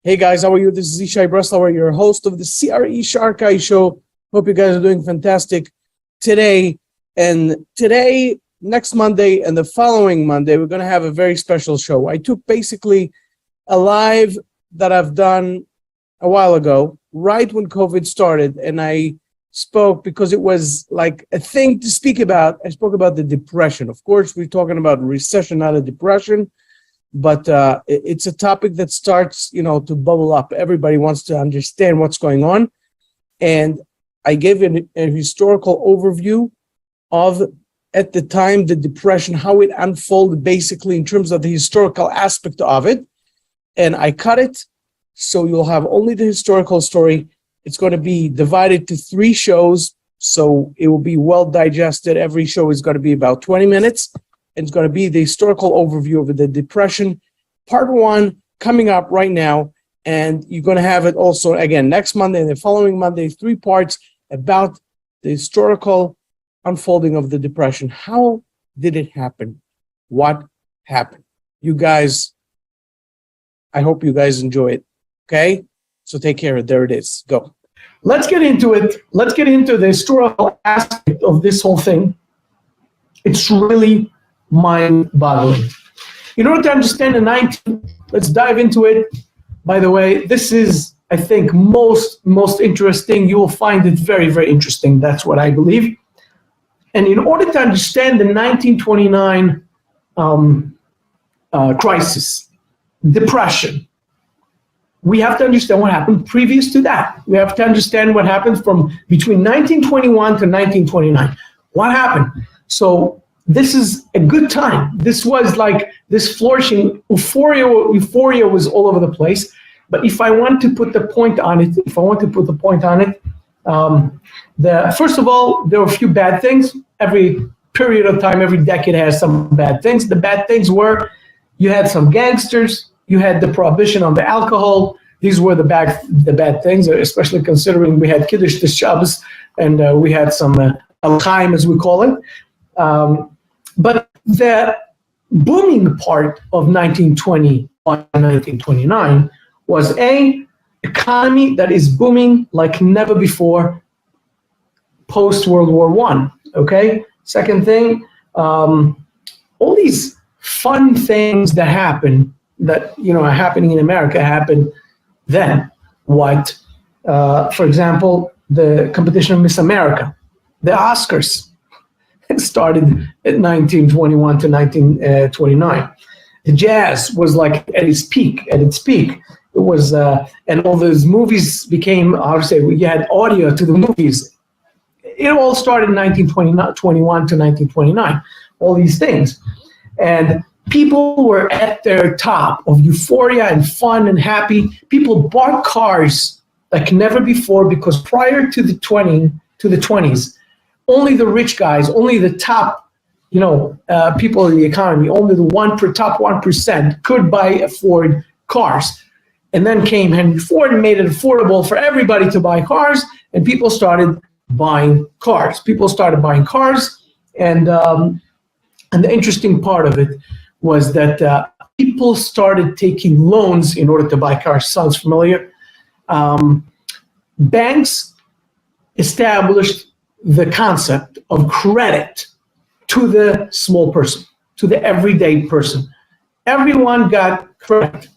Hey guys, how are you? This is Ishai Breslauer, your host of the CRE SharkEye Show. Hope you guys are doing fantastic today. And today, next Monday, and the following Monday, we're going to have a very special show. I took basically a live that I've done a while ago, right when COVID started, and I spoke because it was like a thing to speak about. I spoke about the depression. Of course, we're talking about recession, not a depression. But it's a topic that starts, to bubble up. Everybody wants to understand what's going on. And I gave a historical overview of, at the time, the depression, how it unfolded basically in terms of the historical aspect of it. And I cut it, so you'll have only the historical story. It's going to be divided to 3 shows, so it will be well digested. Every show is going to be about 20 minutes. It's going to be the historical overview of the depression, part 1, coming up right now. And you're going to have it also again next Monday and the following Monday, 3 parts about the historical unfolding of the depression. How did it happen? What happened? You guys, I hope you guys enjoy it. Okay? So take care. There it is. Go. Let's get into it. Let's get into the historical aspect of this whole thing. It's really mind-boggling. In order to understand let's dive into it. By the way, this is, I think, most interesting. You will find it very, very interesting. That's what I believe. And in order to understand the 1929 crisis, depression, we have to understand what happened previous to that. We have to understand what happened from between 1921 to 1929. What happened? So this is a good time. This was like this flourishing euphoria was all over the place. But if I want to put the point on it, first of all, there were a few bad things. Every period of time, every decade has some bad things. The bad things were you had some gangsters, you had the prohibition on the alcohol. These were the bad things, especially considering we had Kiddush Shabbos and we had some Al-Chaim, as we call it. But the booming part of 1920 and 1929 was an economy that is booming like never before post-World War I, okay? Second thing, all these fun things that happen, that, are happening in America happened then. What? For example, the competition of Miss America, the Oscars. It started at 1921 to 1929. The jazz was like at its peak. It was, and all those movies became, we had audio to the movies. It all started in 1921 to 1929, all these things. And people were at their top of euphoria and fun and happy. People bought cars like never before because prior to the 20s, only the rich guys, only the top, people in the economy, only the top 1% could afford cars. And then came Henry Ford and made it affordable for everybody to buy cars, and people started buying cars. And the interesting part of it was that people started taking loans in order to buy cars. Sounds familiar? Banks established the concept of credit to the small person, to the everyday person. Everyone got credit.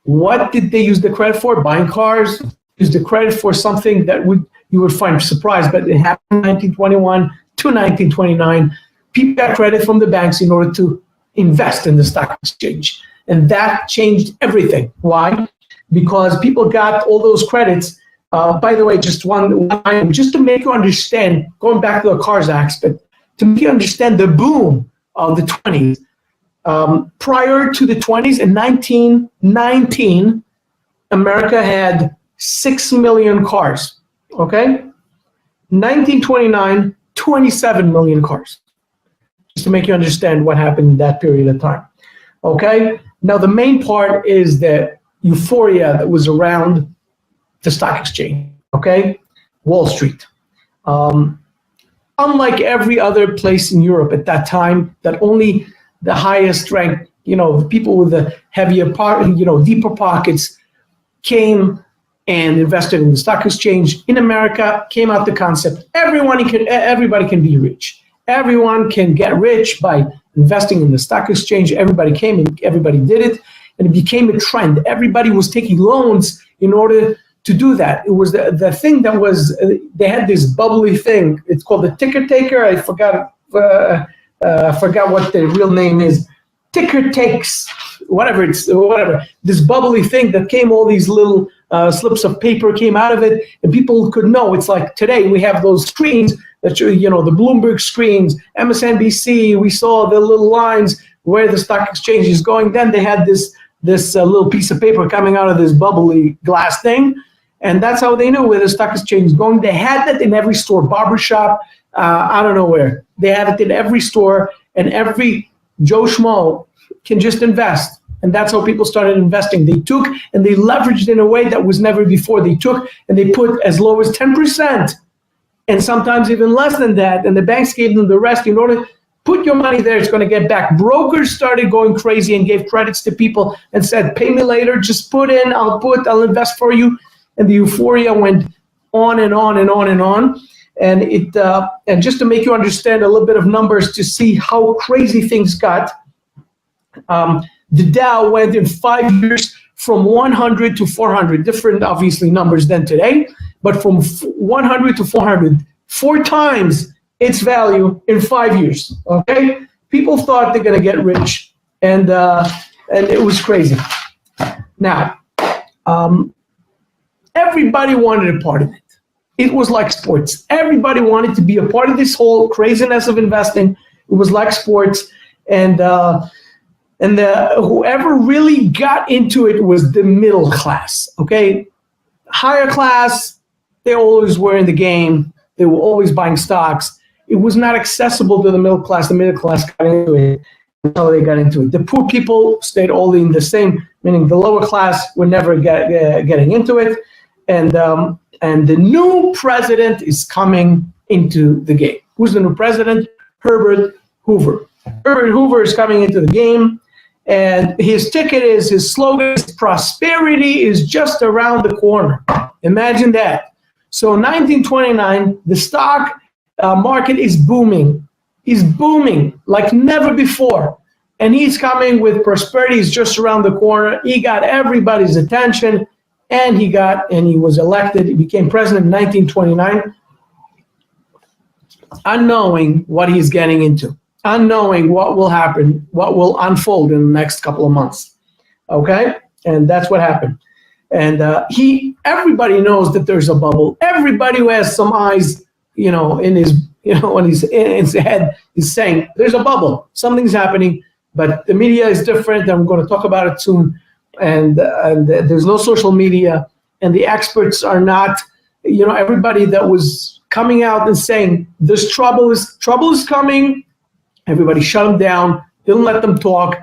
What did they use the credit for? Buying cars. Use the credit for something that you would find surprised, but it happened in 1921 to 1929. People got credit from the banks in order to invest in the stock exchange. And that changed everything. Why? Because people got all those credits. By the way, just one item, just to make you understand, going back to the cars aspect, to make you understand the boom of the 20s. Prior to the 20s, in 1919, America had 6 million cars, okay? 1929, 27 million cars. Just to make you understand what happened in that period of time, okay? Now, the main part is the euphoria that was around the stock exchange, okay? Wall Street. Unlike every other place in Europe at that time, that only the highest ranked, the people with the heavier, deeper pockets came and invested in the stock exchange in America, came out the concept, everybody can be rich. Everyone can get rich by investing in the stock exchange. Everybody came and everybody did it, and it became a trend. Everybody was taking loans in order to do that. It was the thing that was, they had this bubbly thing. It's called the ticker taker. I forgot what the real name is. Ticker takes, whatever. This bubbly thing that came, all these little slips of paper came out of it, and people could know. It's like today we have those screens that the Bloomberg screens, MSNBC. We saw the little lines where the stock exchange is going. Then they had this little piece of paper coming out of this bubbly glass thing, and that's how they knew where the stock exchange is going. They had that in every store, barbershop, I don't know where. They had it in every store, and every Joe Schmo can just invest. And that's how people started investing. They took and they leveraged in a way that was never before. They took and they put as low as 10%, and sometimes even less than that. And the banks gave them the rest in order to put your money there. It's going to get back. Brokers started going crazy and gave credits to people and said, pay me later, just put in, I'll invest for you. And the euphoria went on and on and on and on. And and just to make you understand a little bit of numbers to see how crazy things got, the Dow went in 5 years from 100 to 400, different obviously numbers than today, but from 100 to 400, 4 times its value in 5 years. Okay, people thought they're going to get rich, and it was crazy. Now, everybody wanted a part of it. It was like sports. Everybody wanted to be a part of this whole craziness of investing. It was like sports, and whoever really got into it was the middle class. Okay, higher class, they always were in the game. They were always buying stocks. It was not accessible to the middle class. The middle class got into it. That's how they got into it. The poor people stayed all in the same, meaning the lower class were never getting into it. And the new president is coming into the game. Who's the new president? Herbert Hoover. Herbert Hoover is coming into the game, and his slogan is prosperity is just around the corner. Imagine that. So 1929, the stock market is booming. He's booming like never before. And he's coming with prosperity is just around the corner. He got everybody's attention, and he was elected. He became president in 1929, unknowing what he's getting into, unknowing what will happen, what will unfold in the next couple of months. Okay? And that's what happened. And everybody knows that there's a bubble. Everybody who has some eyes, in his head is saying there's a bubble. Something's happening, but the media is different. And we're going to talk about it soon. And there's no social media, and the experts are not, everybody that was coming out and saying this trouble is coming. Everybody shut them down. Didn't let them talk.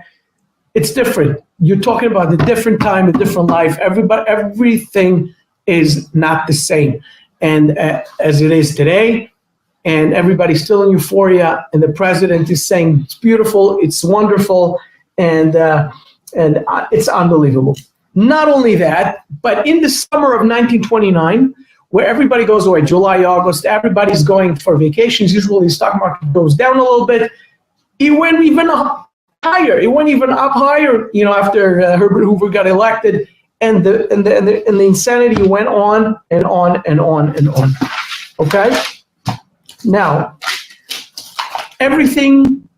It's different. You're talking about a different time, a different life. Everything is not the same, and as it is today. And everybody's still in euphoria. And the president is saying it's beautiful, it's wonderful, and it's unbelievable. Not only that, but in the summer of 1929, where everybody goes away, July, August, everybody's going for vacations. Usually the stock market goes down a little bit. It went even up higher. It went even up higher, after Herbert Hoover got elected, and the insanity went on and on and on and on. Okay? Now, everything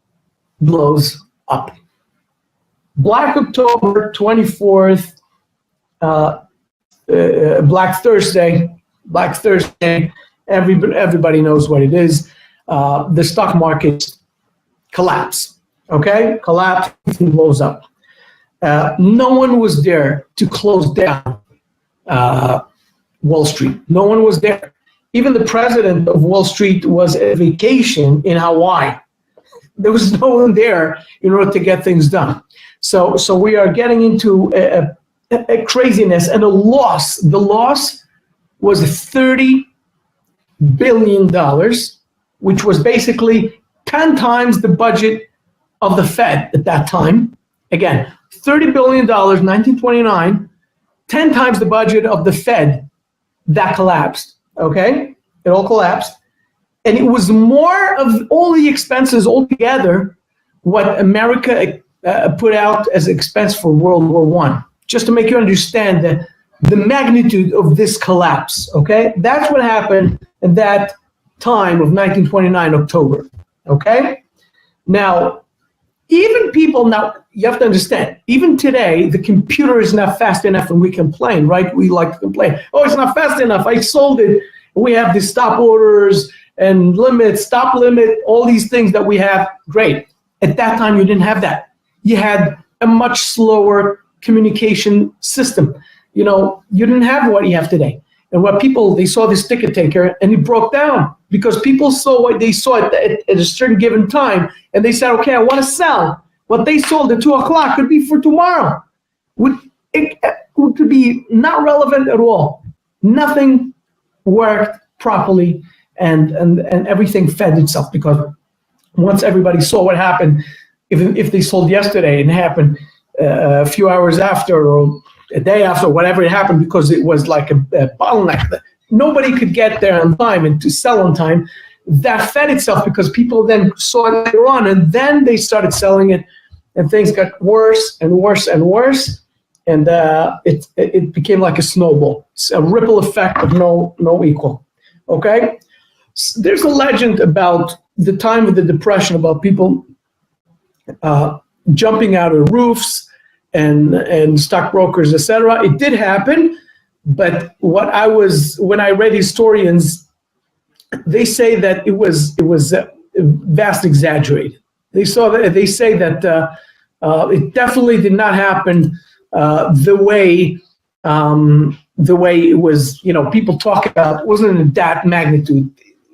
blows up. Black October 24th, Black Thursday, everybody knows what it is. The stock market collapse, okay? Collapse and blows up. No one was there to close down Wall Street. No one was there. Even the president of Wall Street was at vacation in Hawaii. There was no one there in order to get things done. So we are getting into a craziness and a loss. The loss was $30 billion, which was basically 10 times the budget of the Fed at that time. Again, $30 billion, 1929, 10 times the budget of the Fed that collapsed, okay? It all collapsed. And it was more of all the expenses altogether what America put out as expense for World War I, just to make you understand the magnitude of this collapse, okay? That's what happened at that time of 1929, October, okay? Now, even people now, you have to understand, even today, the computer is not fast enough and we complain, right? We like to complain. Oh, it's not fast enough. I sold it. We have these stop orders and limits, stop limit, all these things that we have. Great. At that time, you didn't have that. You had a much slower communication system. You know, you didn't have what you have today. And what people, they saw this ticket taker and it broke down because people saw what they saw at a certain given time. And they said, okay, I want to sell. What they sold at 2 o'clock could be for tomorrow. It could be not relevant at all. Nothing worked properly and everything fed itself because once everybody saw what happened, if they sold yesterday and it happened a few hours after or a day after, whatever it happened, because it was like a bottleneck. Nobody could get there on time and to sell on time. That fed itself because people then saw it later on and then they started selling it and things got worse and worse and worse. And it became like a snowball. It's a ripple effect of no equal, okay? There's a legend about the time of the Depression about people jumping out of roofs and stockbrokers, etc. It did happen, but when I read historians, they say that it was vast exaggerated. They say that it definitely did not happen the way it was. You know, people talk about. It wasn't in that magnitude.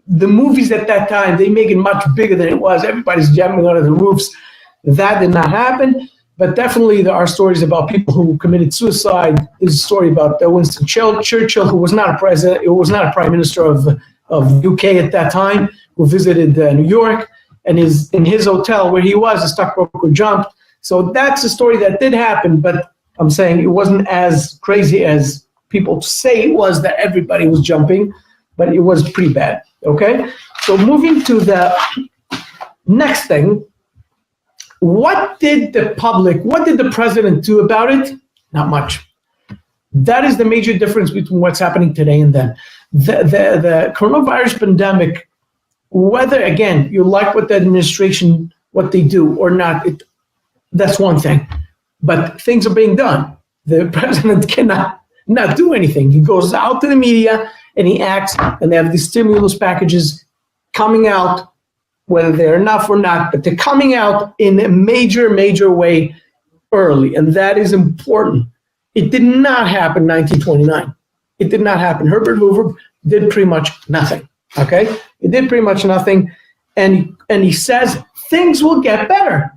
The movies at that time, they make it much bigger than it was. Everybody's jumping out of the roofs. That did not happen. But definitely there are stories about people who committed suicide. There's a story about Winston Churchill, who was not a president, who was not a prime minister of UK at that time, who visited New York, and in his hotel where he was, a stockbroker jumped. So that's a story that did happen, but I'm saying it wasn't as crazy as people say it was, that everybody was jumping, but it was pretty bad, okay? So moving to the next thing, what did the president do about it? Not much. That is the major difference between what's happening today and then. The coronavirus pandemic, whether, again, you like what the administration, what they do or not, that's one thing. But things are being done. The president cannot not do anything. He goes out to the media and he acts, and they have these stimulus packages coming out, whether they're enough or not, but they're coming out in a major, major way early, and that is important. It did not happen in 1929. It did not happen. Herbert Hoover did pretty much nothing, okay? He did pretty much nothing, and he says things will get better.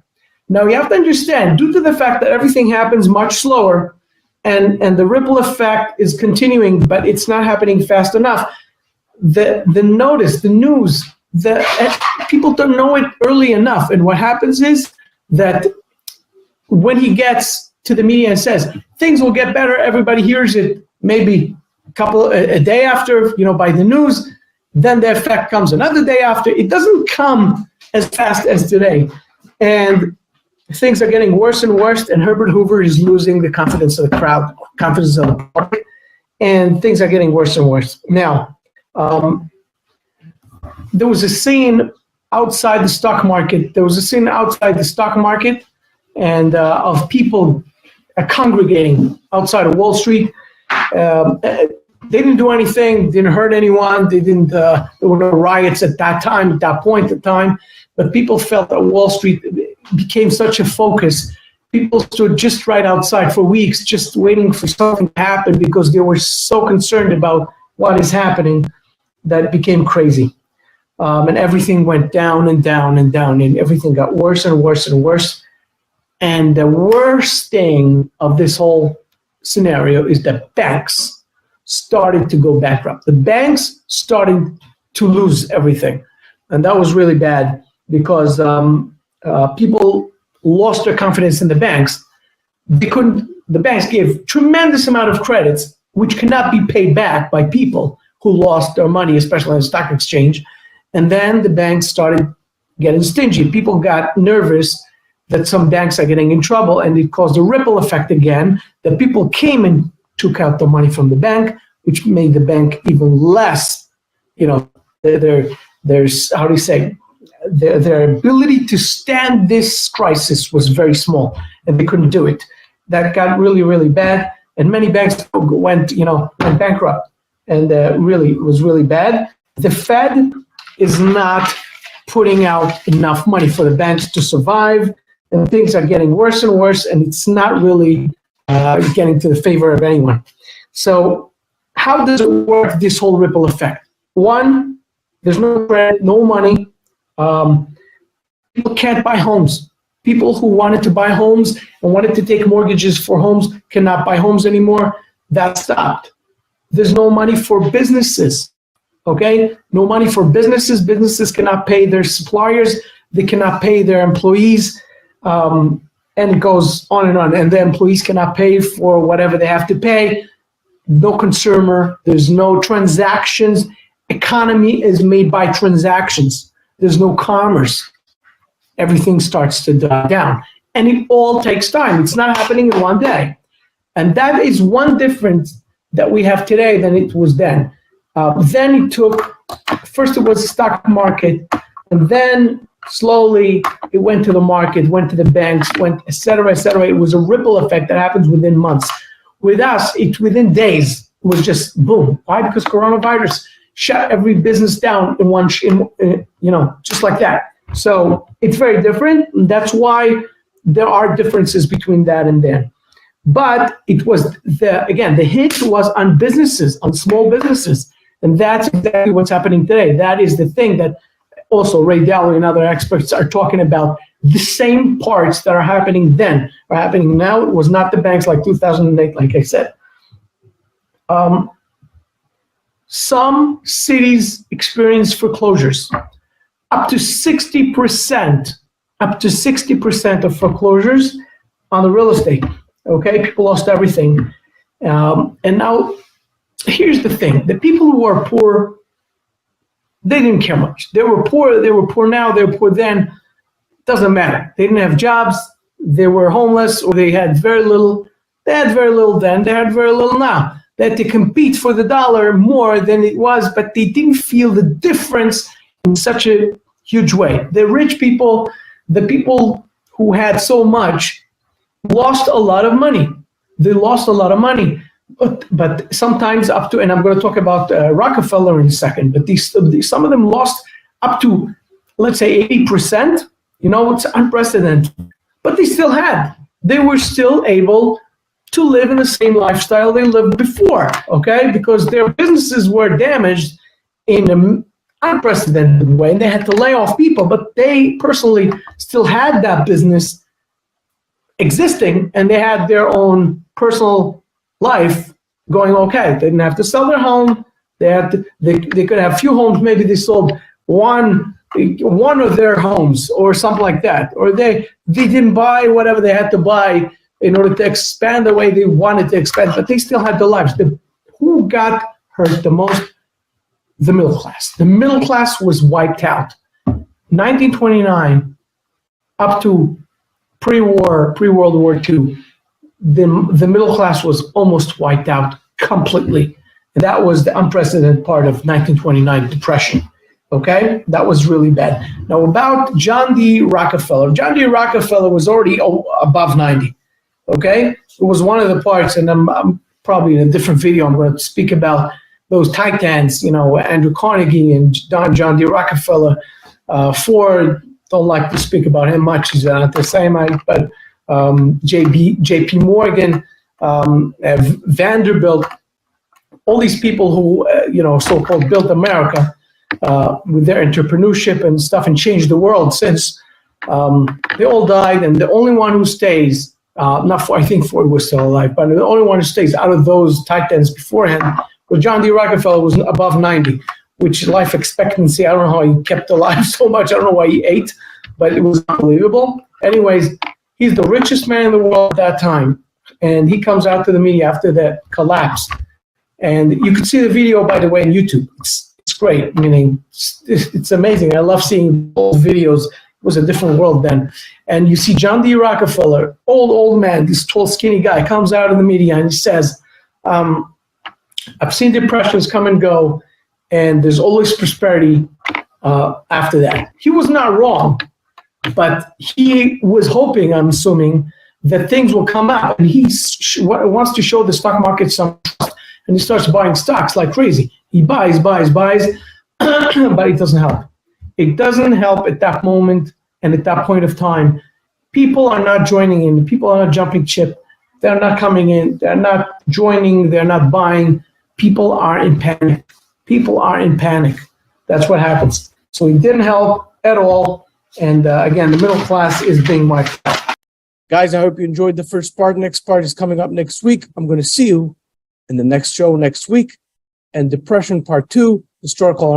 Now, you have to understand, due to the fact that everything happens much slower, and the ripple effect is continuing, but it's not happening fast enough, the news, people don't know it early enough. And what happens is that when he gets to the media and says things will get better, everybody hears it maybe a day after, by the news. Then the effect comes another day after. It doesn't come as fast as today. And things are getting worse and worse. And Herbert Hoover is losing the confidence of the crowd, confidence of the public. And things are getting worse and worse. Now, there was a scene outside the stock market. And of people congregating outside of Wall Street. They didn't do anything, didn't hurt anyone. There were no riots at that point in time. But people felt that Wall Street became such a focus. People stood just right outside for weeks, just waiting for something to happen because they were so concerned about what is happening that it became crazy. And everything went down and down and down, and everything got worse and worse and worse. And the worst thing of this whole scenario is that banks started to go bankrupt. The banks started to lose everything. And that was really bad because people lost their confidence in the banks. They couldn't the banks gave tremendous amount of credits, which cannot be paid back by people who lost their money, especially on the stock exchange. And then the banks started getting stingy. People got nervous that some banks are getting in trouble, and it caused a ripple effect again, that people came and took out the money from the bank, which made the bank even less, there's how do you say, their ability to stand this crisis was very small, and they couldn't do it. That got really, really bad, and many banks went bankrupt, and really it was really bad. The Fed is not putting out enough money for the banks to survive, and things are getting worse and worse, and it's not really getting to the favor of anyone. So how does it work, this whole ripple effect? One, there's no credit, no money. People can't buy homes. People who wanted to buy homes and wanted to take mortgages for homes cannot buy homes anymore. That stopped. There's no money for businesses, okay? No money for businesses. Businesses cannot pay their suppliers. They cannot pay their employees. And it goes on, and the employees cannot pay for whatever they have to pay. No consumer, there's no transactions. Economy is made by transactions. There's no commerce. Everything starts to die down. And it all takes time. It's not happening in one day. And that is one difference that we have today than it was then. Then it took, first it was the stock market, and then slowly it went to the market, went to the banks, went et cetera, et cetera. It was a ripple effect that happens within months. With us, it's within days. It was just boom. Why? Because coronavirus shut every business down in one, just like that. So it's very different. That's why there are differences between that and then. But it was the hit was on businesses, on small businesses. And that's exactly what's happening today. That is the thing that also Ray Dalio and other experts are talking about. The same parts that are happening then are happening now. It was not the banks like 2008, like I said. Some cities experience foreclosures. Up to 60% of foreclosures on the real estate. Okay, people lost everything. And now, here's the thing. The people who are poor, they didn't care much. They were poor now, they were poor then. Doesn't matter. They didn't have jobs, they were homeless, or they had very little. They had very little then, they had very little now. They had to compete for the dollar more than it was, but they didn't feel the difference in such a huge way. The rich people, the people who had so much, lost a lot of money. They lost a lot of money. But sometimes up to, and I'm going to talk about Rockefeller in a second, but some of them lost up to, let's say, 80%. It's unprecedented. But they were still able to live in the same lifestyle they lived before, okay? Because their businesses were damaged in an unprecedented way, and they had to lay off people, but they personally still had that business existing, and they had their own personal life going okay. They didn't have to sell their home. They could have a few homes. Maybe they sold one of their homes or something like that, or they didn't buy whatever they had to buy in order to expand the way they wanted to expand, but they still had their lives. Who got hurt the most? The middle class. The middle class was wiped out. 1929 up to pre-World War II, the middle class was almost wiped out completely. And that was the unprecedented part of 1929 Depression. Okay, that was really bad. Now about John D. Rockefeller. John D. Rockefeller was already above 90. Okay, it was one of the parts, and I'm probably in a different video. I'm going to speak about those titans. Andrew Carnegie and John D. Rockefeller. Ford, don't like to speak about him much. He's an anti-Semite, but J.P. Morgan, Vanderbilt, all these people who so-called built America. With their entrepreneurship and stuff, and changed the world since. They all died, and the only one who stays, I think Ford was still alive, but the only one who stays out of those titans beforehand was John D. Rockefeller, was above 90, which life expectancy, I don't know how he kept alive so much, I don't know why he ate, but it was unbelievable. Anyways, he's the richest man in the world at that time, and he comes out to the media after that collapse. And you can see the video, by the way, on YouTube. It's great. Meaning, it's amazing. I love seeing old videos. It was a different world then. And you see John D. Rockefeller, old man, this tall, skinny guy, comes out in the media and he says, I've seen depressions come and go, and there's always prosperity after that. He was not wrong, but he was hoping, I'm assuming, that things will come out. And he wants to show the stock market some trust, and he starts buying stocks like crazy. He buys, but it doesn't help. It doesn't help at that moment and at that point of time. People are not joining in. People are not jumping ship. They're not coming in. They're not joining. They're not buying. People are in panic. People are in panic. That's what happens. So it didn't help at all. And again, the middle class is being wiped out. Guys, I hope you enjoyed the first part. Next part is coming up next week. I'm going to see you in the next show next week. And Depression Part 2, historical